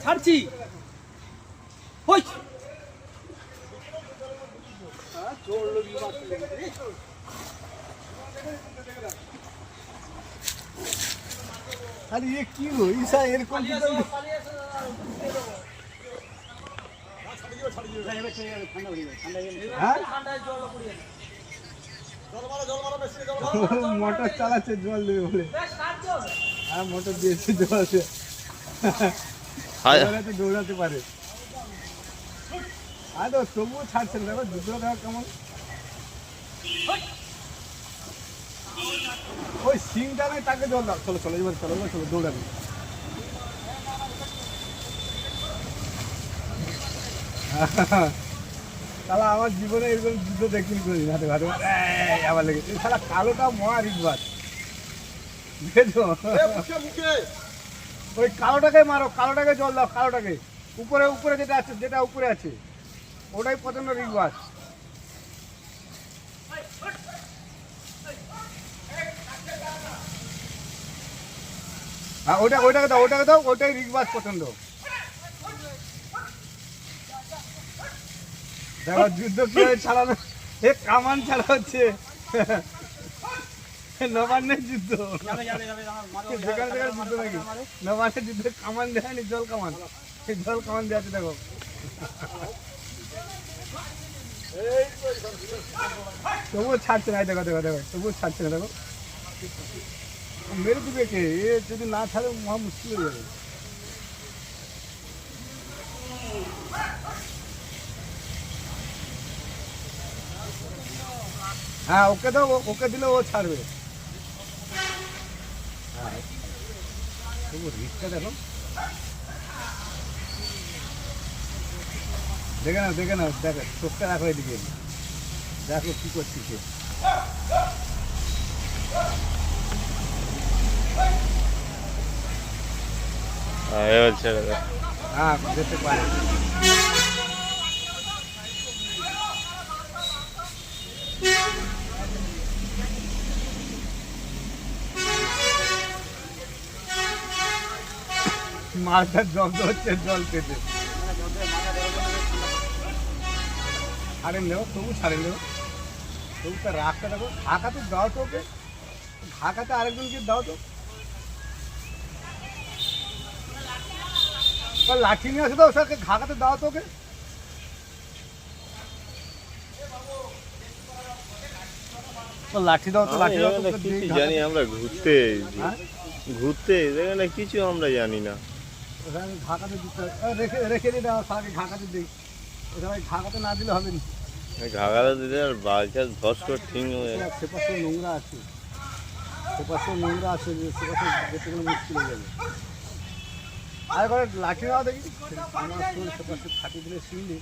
ছাড়ছি আরে ये কি হলো ঈশা এরকম মোটর চালাচ্ছে জল দেবে বলে হ্যাঁ মোটর দিয়েছে জল আছে দৌড়াতে পারে আর তো তবুও ছাড়ছে না দেখো দুটো দেখা কেমন ওই সিংটা নেই তাকে জল দাও চলো চলো এবার চলো চলো দৌড়াবে তাহলে আমার জীবনে এরকম যুদ্ধ দেখিনি করি হাতে হাতে আবার লেগেছে তাহলে কালোটা মহা রিকবার বুঝেছো ওই কালোটাকে মারো কালোটাকে জল দাও কালোটাকে উপরে উপরে যেটা আছে যেটা উপরে আছে ওটাই প্রচন্ড রিকবার হ্যাঁ ওইটাকে দাও ওটাই রিকবাস প্রচন্ড দেখো যুদ্ধ কিভাবে চালানো এ কামান ছাড়া হচ্ছে নবান্নের যুদ্ধ যেখানে যেখানে যুদ্ধ নাকি নবান্নের যুদ্ধে কামান দেয়নি জল কামান দেওয়া আছে দেখো তবুও ছাড়ছে না দেখো তবুও ছাড়ছে না দেখো মেরে দিবে কে এ যদি না ছাড়ে মহা মুশকিল হয়ে যাবে হ্যাঁ ওকে দাও ওকে দিলে ও ছাড়বে হ্যাঁ তবু রিস্কটা দেখো দেখে নাও চোখটা রাখো এদিকে দেখো কি করছিস হ্যাঁ যেতে পারে মাছটা জব্দ হচ্ছে জল পেতে ছাড়েন দেবো তবু তার রাগটা দেখো ঢাকাতে দাও তো ওকে ঢাকাতে আরেকজনকে দাও তো লাঠি নিয়ে আসে দাও স্যারকে ঢাকাতে দাও তো ওকে লাঠি দাও তো লাঠি দাও তো জানি আমরা ঘুরতে এখানে কিছু আমরা জানি না ঢাকাতে দিতে রেখে দিতে স্যারকে ঢাকাতে দিই ঢাকাতে না দিলে হবে না ঘাগাটা দিলে আর বাচ্চা ধস করে ঠিক হয়ে সেপাশে নোংরা আছে সেপাশে যেতে গেলে মুশকিল হয়ে যাবে আর করে লাঠি নাও দেখি আমার সেপাশে ফাটিয়ে দিলে শিখলি